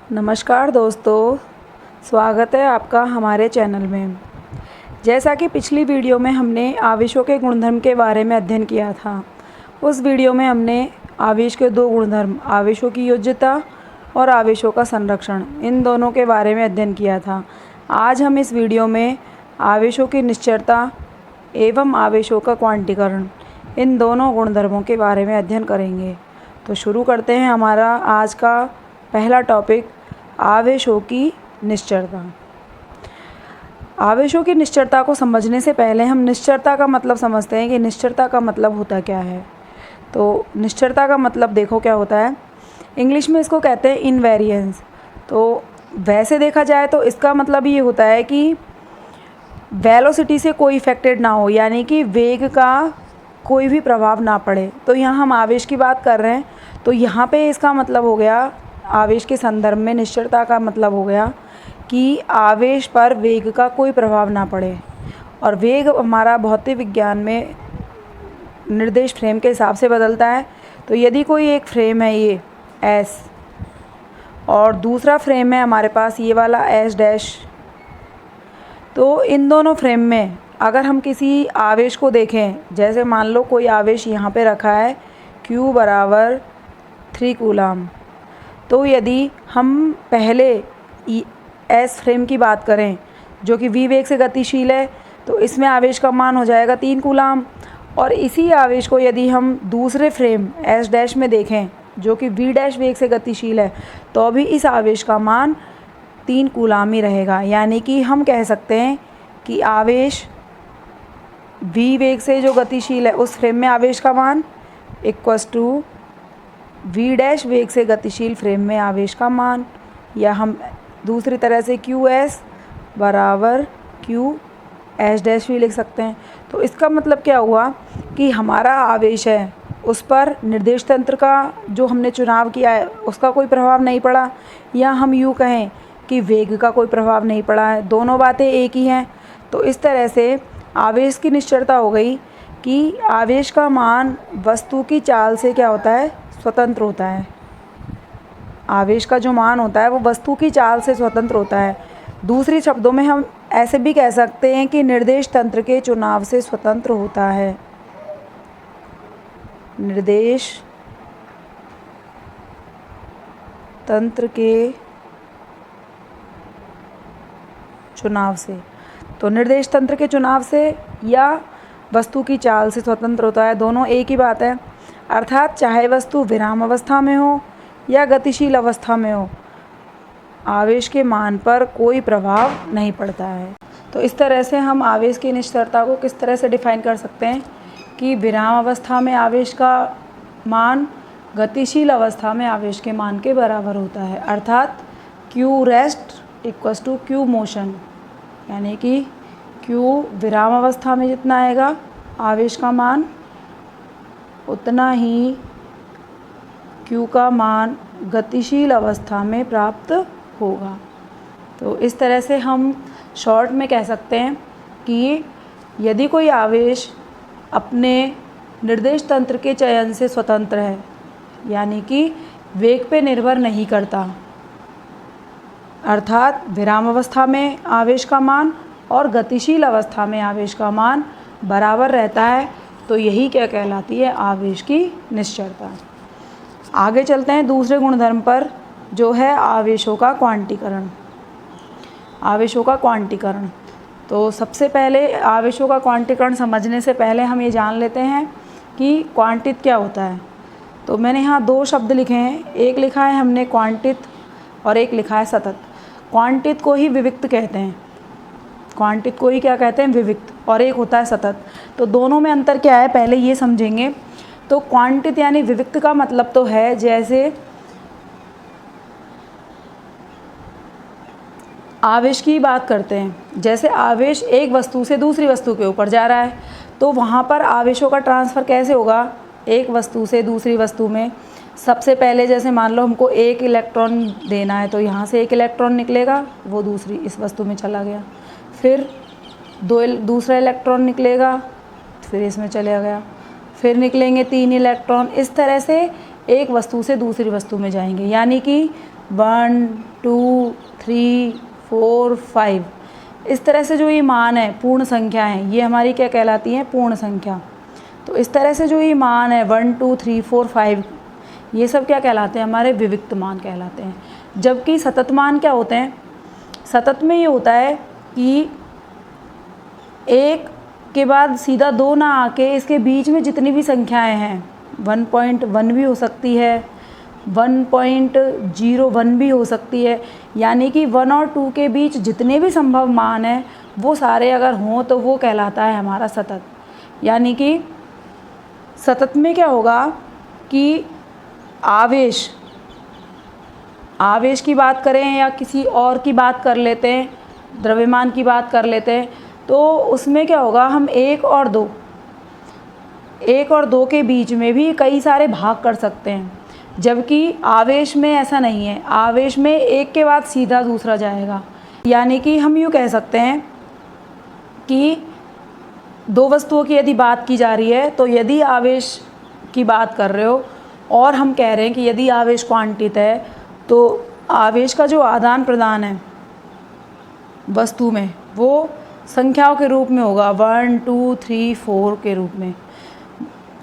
नमस्कार दोस्तों, स्वागत है आपका हमारे चैनल में। जैसा कि पिछली वीडियो में हमने आवेशों के गुणधर्म के बारे में अध्ययन किया था। उस वीडियो में हमने आवेश के दो गुणधर्म, आवेशों की योज्यता और आवेशों का संरक्षण, इन दोनों के बारे में अध्ययन किया था। आज हम इस वीडियो में आवेशों की निश्चरता एवं आवेशों का क्वांटीकरण, इन दोनों गुणधर्मों के बारे में अध्ययन करेंगे। तो शुरू करते हैं हमारा आज का पहला टॉपिक, आवेशों की निश्चरता। आवेशों की निश्चरता को समझने से पहले हम निश्चरता का मतलब समझते हैं कि निश्चरता का मतलब होता क्या है। तो निश्चरता का मतलब देखो क्या होता है, इंग्लिश में इसको कहते हैं इनवेरिएंस। तो वैसे देखा जाए तो इसका मतलब ये होता है कि वेलोसिटी से कोई इफेक्टेड ना हो, यानी कि वेग का कोई भी प्रभाव ना पड़े। तो यहाँ हम आवेश की बात कर रहे हैं, तो यहाँ पे इसका मतलब हो गया, आवेश के संदर्भ में निश्चरता का मतलब हो गया कि आवेश पर वेग का कोई प्रभाव ना पड़े। और वेग हमारा भौतिक विज्ञान में निर्देश फ्रेम के हिसाब से बदलता है। तो यदि कोई एक फ्रेम है ये एस और दूसरा फ्रेम है हमारे पास ये वाला एस डैश, तो इन दोनों फ्रेम में अगर हम किसी आवेश को देखें, जैसे मान लो कोई आवेश यहाँ पे रखा है Q बराबर 3 कूलाम, तो यदि हम पहले एस फ्रेम की बात करें जो कि v वेग से गतिशील है, तो इसमें आवेश का मान हो जाएगा 3 कूलाम। और इसी आवेश को यदि हम दूसरे फ्रेम एस डैश में देखें जो कि v डैश वेग से गतिशील है, तो भी इस आवेश का मान 3 कूलाम ही रहेगा। यानी कि हम कह सकते हैं कि आवेश v वेग से जो गतिशील है उस फ्रेम में आवेश का मान इक्वस टू v डैश वेग से गतिशील फ्रेम में आवेश का मान, या हम दूसरी तरह से qs बराबर q एस डैश भी लिख सकते हैं। तो इसका मतलब क्या हुआ कि हमारा आवेश है उस पर निर्देश तंत्र का जो हमने चुनाव किया है उसका कोई प्रभाव नहीं पड़ा, या हम यूँ कहें कि वेग का कोई प्रभाव नहीं पड़ा है। दोनों बातें एक ही हैं। तो इस तरह से आवेश की निश्चरता हो गई कि आवेश का मान वस्तु की चाल से क्या होता है, स्वतंत्र होता है। आवेश का जो मान होता है वो वस्तु की चाल से स्वतंत्र होता है। दूसरे शब्दों में हम ऐसे भी कह सकते हैं कि निर्देश तंत्र के चुनाव से स्वतंत्र होता है। निर्देश तंत्र के चुनाव से, तो निर्देश तंत्र के चुनाव से या वस्तु की चाल से स्वतंत्र होता है, दोनों एक ही बात है। अर्थात चाहे वस्तु विराम अवस्था में हो या गतिशील अवस्था में हो, आवेश के मान पर कोई प्रभाव नहीं पड़ता है। तो इस तरह से हम आवेश की निश्चरता को किस तरह से डिफाइन कर सकते हैं कि विराम अवस्था में आवेश का मान गतिशील अवस्था में आवेश के मान के बराबर होता है। अर्थात Q rest equals to Q motion, यानी कि Q विराम अवस्था में जितना आएगा आवेश का मान उतना ही Q का मान गतिशील अवस्था में प्राप्त होगा। तो इस तरह से हम शॉर्ट में कह सकते हैं कि यदि कोई आवेश अपने निर्देश तंत्र के चयन से स्वतंत्र है, यानी कि वेग पे निर्भर नहीं करता, अर्थात विराम अवस्था में आवेश का मान और गतिशील अवस्था में आवेश का मान बराबर रहता है, तो यही क्या कहलाती है, आवेश की निश्चरता। आगे चलते हैं दूसरे गुणधर्म पर, जो है आवेशों का क्वांटीकरण। आवेशों का क्वांटीकरण, तो सबसे पहले आवेशों का क्वांटीकरण समझने से पहले हम ये जान लेते हैं कि क्वांटित क्या होता है। तो मैंने यहाँ दो शब्द लिखे हैं, एक लिखा है हमने क्वांटित और एक लिखा है सतत। क्वांटित को ही विविक्त कहते हैं, क्वांटित को ही क्या कहते हैं, विविक्त, और एक होता है सतत। तो दोनों में अंतर क्या है पहले ये समझेंगे। तो क्वांटित यानी विविक्त का मतलब तो है, जैसे आवेश की बात करते हैं, जैसे आवेश एक वस्तु से दूसरी वस्तु के ऊपर जा रहा है, तो वहाँ पर आवेशों का ट्रांसफ़र कैसे होगा, एक वस्तु से दूसरी वस्तु में। सबसे पहले जैसे मान लो हमको एक इलेक्ट्रॉन देना है, तो यहाँ से एक इलेक्ट्रॉन निकलेगा, वो दूसरी इस वस्तु में चला गया। फिर दूसरा इलेक्ट्रॉन निकलेगा, फिर इसमें चला गया। फिर निकलेंगे 3 इलेक्ट्रॉन। इस तरह से एक वस्तु से दूसरी वस्तु में जाएंगे, यानी कि 1 2 3 4 5। इस तरह से जो ये मान है पूर्ण संख्या है, ये हमारी क्या कहलाती हैं? पूर्ण संख्या। तो इस तरह से जो ये मान है 1 2 3 4 5, ये सब क्या कहलाते हैं? हमारे विविक्त मान कहलाते हैं। जबकि सतत मान क्या होते हैं? सतत में ये होता है कि एक के बाद सीधा 2 ना आके इसके बीच में जितनी भी संख्याएं हैं, 1.1 भी हो सकती है, 1.01 भी हो सकती है, यानी कि 1 और 2 के बीच जितने भी संभव मान हैं वो सारे अगर हों तो वो कहलाता है हमारा सतत। यानी कि सतत में क्या होगा कि आवेश की बात करें या किसी और की बात कर लेते हैं, द्रव्यमान की बात कर लेते हैं, तो उसमें क्या होगा, हम 1 और 2 के बीच में भी कई सारे भाग कर सकते हैं। जबकि आवेश में ऐसा नहीं है, आवेश में एक के बाद सीधा दूसरा जाएगा। यानी कि हम यूँ कह सकते हैं कि 2 वस्तुओं की यदि बात की जा रही है, तो यदि आवेश की बात कर रहे हो और हम कह रहे हैं कि यदि आवेश क्वांटित है, तो आवेश का जो आदान प्रदान है वस्तु में वो संख्याओं के रूप में होगा, 1 2 3 4 के रूप में,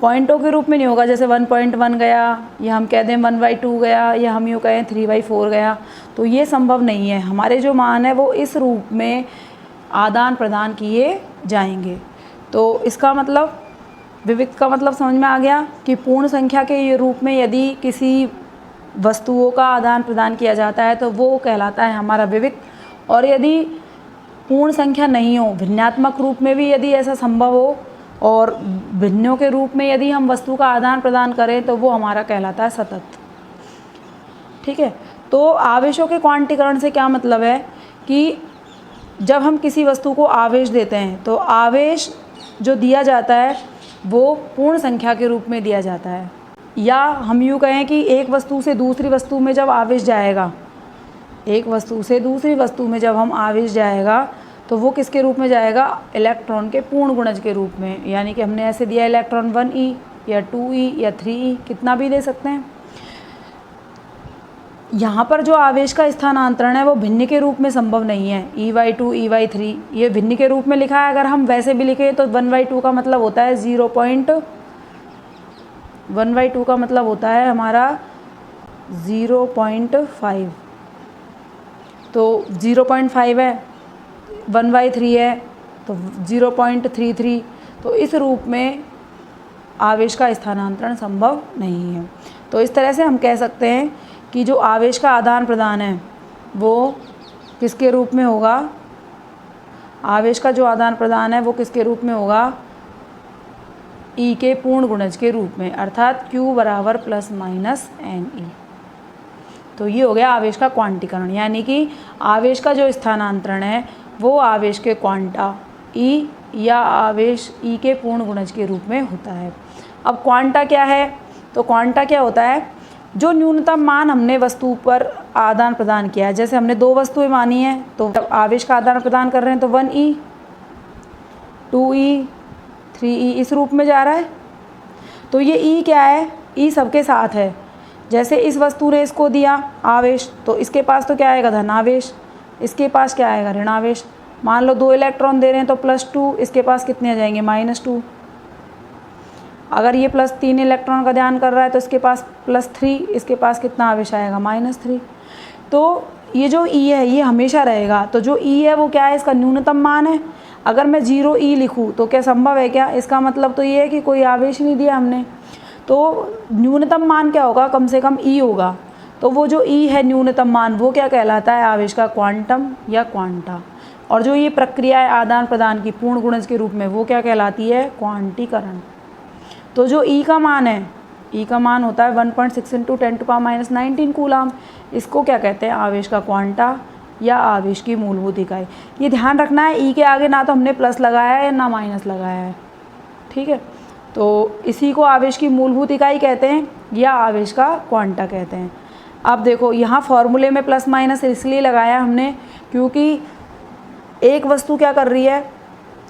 पॉइंटों के रूप में नहीं होगा। जैसे 1.1 गया, या हम कह दें 1/2 गया, या हम यूँ कहें 3/4 गया, तो ये संभव नहीं है। हमारे जो मान है वो इस रूप में आदान प्रदान किए जाएंगे। तो इसका मतलब, विविक्त का मतलब समझ में आ गया कि पूर्ण संख्या के ये रूप में यदि किसी वस्तुओं का आदान प्रदान किया जाता है तो वो कहलाता है हमारा विविक्त। और यदि पूर्ण संख्या नहीं हो, भिन्नात्मक रूप में भी यदि ऐसा संभव हो और भिन्नों के रूप में यदि हम वस्तु का आदान प्रदान करें तो वो हमारा कहलाता है सतत। ठीक है। तो आवेशों के क्वांटीकरण से क्या मतलब है कि जब हम किसी वस्तु को आवेश देते हैं तो आवेश जो दिया जाता है वो पूर्ण संख्या के रूप में दिया जाता है। या हम यूँ कहें कि एक वस्तु से दूसरी वस्तु में जब आवेश जाएगा, एक वस्तु से दूसरी वस्तु में जब हम आवेश जाएगा तो वो किसके रूप में जाएगा? इलेक्ट्रॉन के पूर्ण गुणज के रूप में। यानी कि हमने ऐसे दिया इलेक्ट्रॉन 1e या 2e या 3e, कितना भी दे सकते हैं। यहाँ पर जो आवेश का स्थानांतरण है वो भिन्न के रूप में संभव नहीं है। e/2 e/3 ये भिन्न के रूप में लिखा है। अगर हम वैसे भी लिखें तो 1/2 का मतलब होता है 1/2 का मतलब होता है हमारा 0.5। तो 0.5 है, 1/3 है तो 0.33। तो इस रूप में आवेश का स्थानांतरण संभव नहीं है। तो इस तरह से हम कह सकते हैं कि जो आवेश का आदान प्रदान है वो किसके रूप में होगा? आवेश का जो आदान प्रदान है वो किसके रूप में होगा? E के पूर्ण गुणज के रूप में, अर्थात Q बराबर ±NE। तो ये हो गया आवेश का क्वांटीकरण। यानी कि आवेश का जो स्थानांतरण है वो आवेश के क्वांटा E या आवेश E के पूर्ण गुणज के रूप में होता है। अब क्वांटा क्या है? तो क्वांटा क्या होता है? जो न्यूनतम मान हमने वस्तु पर आदान प्रदान किया है। जैसे हमने 2 वस्तुएं मानी हैं तो जब आवेश का आदान प्रदान कर रहे हैं तो 1e 2e 3e इस रूप में जा रहा है। तो ये e क्या है? e सबके साथ है। जैसे इस वस्तु ने इसको दिया आवेश तो इसके पास तो क्या आएगा? धन आवेश। इसके पास क्या आएगा? ऋण आवेश। मान लो 2 इलेक्ट्रॉन दे रहे हैं तो +2, इसके पास कितने आ जाएंगे? -2। अगर ये +3 इलेक्ट्रॉन का ध्यान कर रहा है तो इसके पास +3, इसके पास कितना आवेश आएगा? -3। तो ये जो E है ये हमेशा रहेगा। तो जो E है वो क्या है? इसका न्यूनतम मान है। अगर मैं 0e लिखूँ तो क्या संभव है क्या? इसका मतलब तो ये है कि कोई आवेश नहीं दिया हमने। तो न्यूनतम मान क्या होगा? कम से कम E होगा। तो वो जो E है न्यूनतम मान वो क्या कहलाता है? आवेश का क्वांटम या क्वांटा। और जो ये प्रक्रिया है आदान प्रदान की पूर्ण गुणज के रूप में वो क्या कहलाती है? क्वांटीकरण। तो जो E का मान है, E का मान होता है 1.6 × 10⁻19 कूलाम। इसको क्या कहते हैं? आवेश का क्वांटा या आवेश की मूलभूत इकाई। ये ध्यान रखना है E के आगे ना तो हमने प्लस लगाया है ना माइनस लगाया है। ठीक है। तो इसी को आवेश की मूलभूत इकाई कहते हैं या आवेश का क्वांटा कहते हैं। अब देखो यहाँ फॉर्मूले में प्लस माइनस इसलिए लगाया हमने क्योंकि एक वस्तु क्या कर रही है?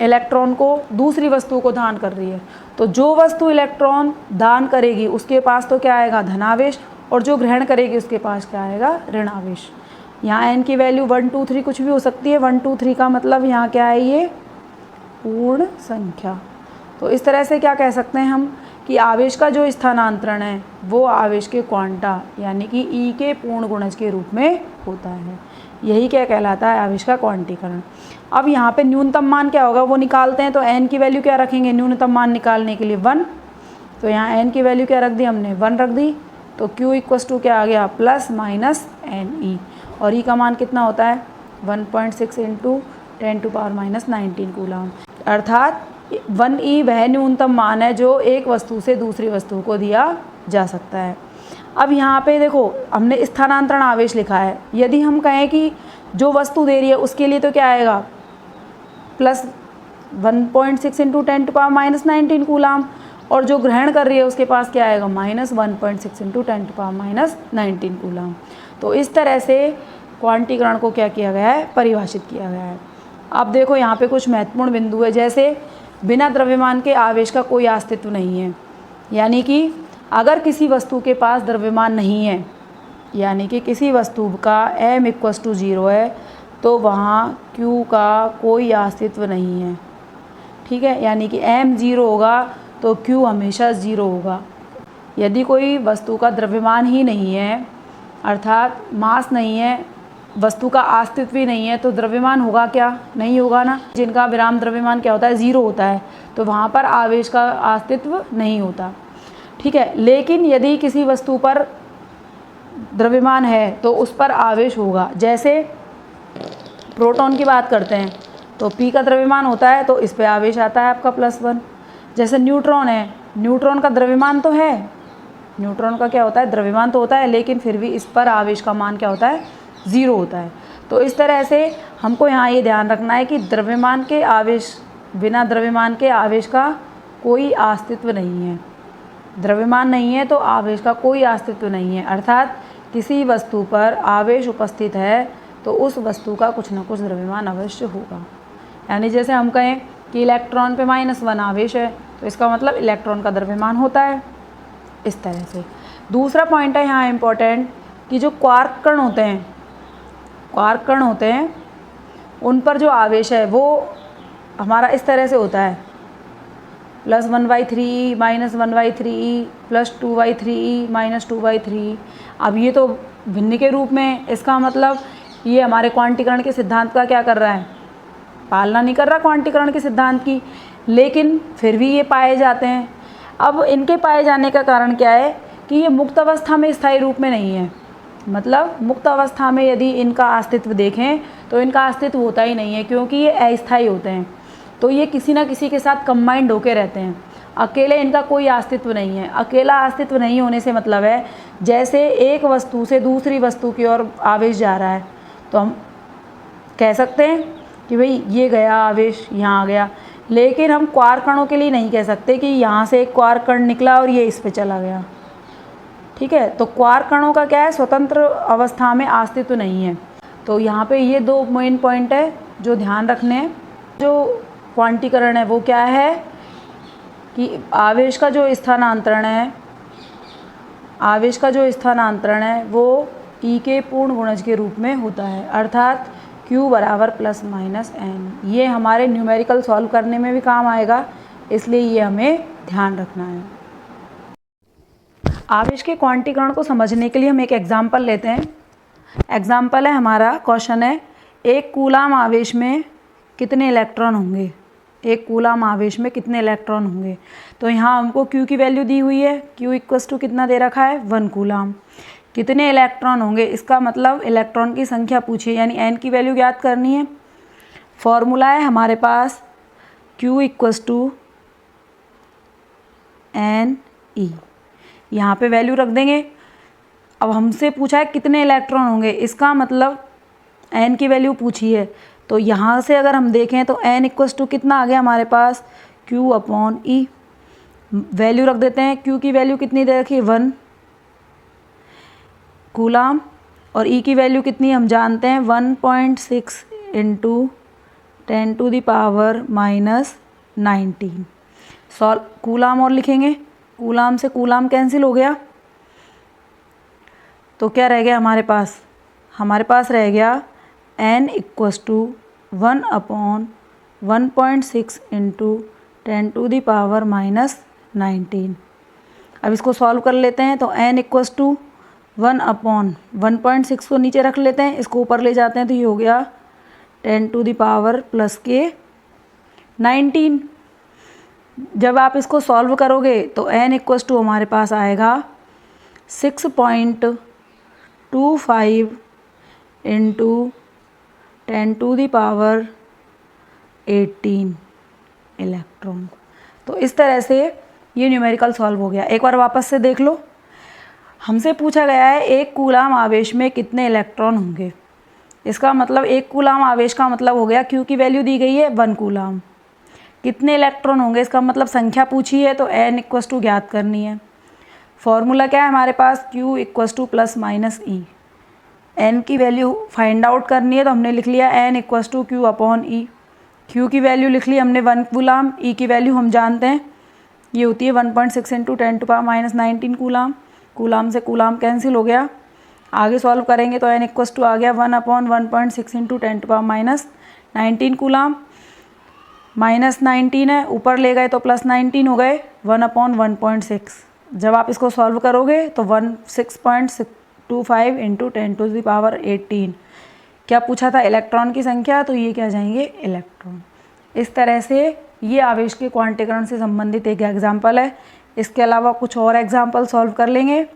इलेक्ट्रॉन को दूसरी वस्तु को दान कर रही है। तो जो वस्तु इलेक्ट्रॉन दान करेगी उसके पास तो क्या आएगा? धनावेश। और जो ग्रहण करेगी उसके पास क्या आएगा, ऋण आवेश। यहाँ n की वैल्यू 1 2 3 कुछ भी हो सकती है। 1 2 3 का मतलब यहाँ क्या है, ये पूर्ण संख्या। तो इस तरह से क्या कह सकते हैं हम कि आवेश का जो स्थानांतरण है वो आवेश के क्वांटा यानी कि ई के पूर्ण गुणज के रूप में होता है। यही क्या कहलाता है, आवेश का क्वांटीकरण। अब यहाँ पे न्यूनतम मान क्या होगा वो निकालते हैं। तो n की वैल्यू क्या रखेंगे न्यूनतम मान निकालने के लिए, 1। तो यहाँ n की वैल्यू क्या रख दी हमने, 1 रख दी। तो Q इक्वस टू क्या आ गया, प्लस माइनस NE। और E का मान कितना होता है, 1.6 इंटू 10⁻⁻19 कूलम। अर्थात 1E वह न्यूनतम मान है जो एक वस्तु से दूसरी वस्तु को दिया जा सकता है। अब यहाँ पे देखो हमने स्थानांतरण आवेश लिखा है। यदि हम कहें कि जो वस्तु दे रही है उसके लिए तो क्या आएगा, प्लस 1.6 इंटू 10⁻⁻19 कूलम, और जो ग्रहण कर रही है उसके पास क्या आएगा, माइनस 1.6 इंटू 10⁻⁻19 कूलम। तो इस तरह से क्वांटीकरण को क्या किया गया है, परिभाषित किया गया है। अब देखो यहाँ पे कुछ महत्वपूर्ण बिंदु है, जैसे बिना द्रव्यमान के आवेश का कोई अस्तित्व नहीं है। यानी कि अगर किसी वस्तु के पास द्रव्यमान नहीं है, यानी कि किसी वस्तु का m इक्वस टू 0 है, तो वहाँ q का कोई अस्तित्व नहीं है। ठीक है, यानी कि m 0 होगा तो q हमेशा 0 होगा। यदि कोई वस्तु का द्रव्यमान ही नहीं है, अर्थात मास नहीं है, वस्तु का अस्तित्व भी नहीं है, तो द्रव्यमान होगा क्या, नहीं होगा ना। जिनका विराम द्रव्यमान क्या होता है, 0 होता है, तो वहाँ पर आवेश का अस्तित्व नहीं होता। ठीक है, लेकिन यदि किसी वस्तु पर द्रव्यमान है तो उस पर आवेश होगा। जैसे प्रोटॉन की बात करते हैं तो P का द्रव्यमान होता है तो इस पे आवेश आता है आपका +1। जैसे न्यूट्रॉन है, न्यूट्रॉन का द्रव्यमान तो है, न्यूट्रॉन का क्या होता है, द्रव्यमान तो होता है, लेकिन फिर भी इस पर आवेश का मान क्या होता है, 0 होता है। तो इस तरह से हमको यहाँ ये ध्यान रखना है कि द्रव्यमान के आवेश, बिना द्रव्यमान के आवेश का कोई अस्तित्व नहीं है। द्रव्यमान नहीं है तो आवेश का कोई अस्तित्व नहीं है। अर्थात किसी वस्तु पर आवेश उपस्थित है तो उस वस्तु का कुछ न कुछ द्रव्यमान अवश्य होगा। यानी जैसे हम कहें कि इलेक्ट्रॉन पे -1 आवेश है तो इसका मतलब इलेक्ट्रॉन का द्रव्यमान होता है। इस तरह से दूसरा पॉइंट है यहाँ इम्पोर्टेंट कि जो क्वार्क कण होते हैं, क्वार्क कण होते हैं उन पर जो आवेश है वो हमारा इस तरह से होता है, +1/3E -1/3E +2/3E -2/3E। अब ये तो भिन्न के रूप में, इसका मतलब ये हमारे क्वांटीकरण के सिद्धांत का क्या कर रहा है, पालना नहीं कर रहा क्वांटीकरण के सिद्धांत की, लेकिन फिर भी ये पाए जाते हैं। अब इनके पाए जाने का कारण क्या है कि ये मुक्त अवस्था में स्थायी रूप में नहीं है। मतलब मुक्त अवस्था में यदि इनका अस्तित्व देखें तो इनका अस्तित्व होता ही नहीं है, क्योंकि ये अस्थायी होते हैं। तो ये किसी ना किसी के साथ कंबाइंड होके रहते हैं, अकेले इनका कोई अस्तित्व नहीं है। अकेला अस्तित्व नहीं होने से मतलब है जैसे एक वस्तु से दूसरी वस्तु की ओर आवेश जा रहा है तो हम कह सकते हैं कि भाई ये गया आवेश, यहाँ आ गया, लेकिन हम क्वार्क कणों के लिए नहीं कह सकते कि यहाँ से एक क्वार्क कण निकला और ये इस पे चला गया। ठीक है, तो क्वार्क कणों का क्या है, स्वतंत्र अवस्था में अस्तित्व नहीं है। तो यहाँ पे ये 2 मेन पॉइंट है जो ध्यान रखने हैं। जो क्वांटीकरण है वो क्या है कि आवेश का जो स्थानांतरण है, आवेश का जो स्थानांतरण है वो E के पूर्ण गुणज के रूप में होता है। अर्थात Q बराबर ±N। ये हमारे न्यूमेरिकल सॉल्व करने में भी काम आएगा, इसलिए ये हमें ध्यान रखना है। आवेश के क्वांटीकरण को समझने के लिए हम एक एग्जाम्पल लेते हैं। एग्जाम्पल है हमारा, क्वेश्चन है, एक कूलाम आवेश में कितने इलेक्ट्रॉन होंगे, एक कूलाम आवेश में कितने इलेक्ट्रॉन होंगे। तो यहाँ हमको Q की वैल्यू दी हुई है, Q इक्वस टू कितना दे रखा है, 1 कूलाम। कितने इलेक्ट्रॉन होंगे, इसका मतलब इलेक्ट्रॉन की संख्या पूछिए, यानी n की वैल्यू ज्ञात करनी है। फॉर्मूला है हमारे पास Q इक्वस टू NE, यहाँ पे वैल्यू रख देंगे। अब हमसे पूछा है कितने इलेक्ट्रॉन होंगे, इसका मतलब n की वैल्यू पूछी है। तो यहाँ से अगर हम देखें तो n इक्वस टू कितना आ गया हमारे पास, Q/E। वैल्यू रख देते हैं, Q की वैल्यू कितनी दे रखी है, 1 कूलाम, और E की वैल्यू कितनी हम जानते हैं, 1.6 इंटू 10⁻⁻19। सॉल्व कूलाम और लिखेंगे, कूलाम से कूलाम कैंसिल हो गया, तो क्या रह गया हमारे पास? हमारे पास रह गया n इक्वस टू 1/1.6 इंटू 10⁻⁻19। अब इसको सॉल्व कर लेते हैं। तो n इक्वस टू 1/1.6 को नीचे रख लेते हैं, इसको ऊपर ले जाते हैं तो ये हो गया 10⁻+19। जब आप इसको सॉल्व करोगे तो n इक्वस टू हमारे पास आएगा 6.25 इंटू 10⁻18 इलेक्ट्रॉन। तो इस तरह से ये न्यूमेरिकल सॉल्व हो गया। एक बार वापस से देख लो। हमसे पूछा गया है एक कूलाम आवेश में कितने इलेक्ट्रॉन होंगे। इसका मतलब एक कूलाम आवेश का मतलब हो गया, क्यू की वैल्यू दी गई है 1 कूलाम। कितने इलेक्ट्रॉन होंगे, इसका मतलब संख्या पूछी है, तो n इक्वस टू ज्ञात करनी है। फॉर्मूला क्या है हमारे पास? q equals to plus minus E. n की वैल्यू फाइंड आउट करनी है तो हमने लिख लिया n equals to q upon E. q की वैल्यू लिख ली हमने 1 कूलाम, e की वैल्यू हम जानते हैं ये होती है 1.6 इंटू 10⁻⁻19 कूलाम। कूलाम से कूलाम कैंसिल हो गया। आगे सॉल्व करेंगे तो n इक्वस टू आ गया 1/1.6 इंटू 10⁻⁻19 कूलाम। -19 है, ऊपर ले गए तो +19 हो गए 1/1.6। जब आप इसको सॉल्व करोगे तो 6.25 इंटू 10⁻18। क्या पूछा था? इलेक्ट्रॉन की संख्या, तो ये क्या जाएंगे? इलेक्ट्रॉन। इस तरह से ये आवेश के क्वांटीकरण से संबंधित एक एग्जाम्पल है। इसके अलावा कुछ और एग्जाम्पल सॉल्व कर लेंगे।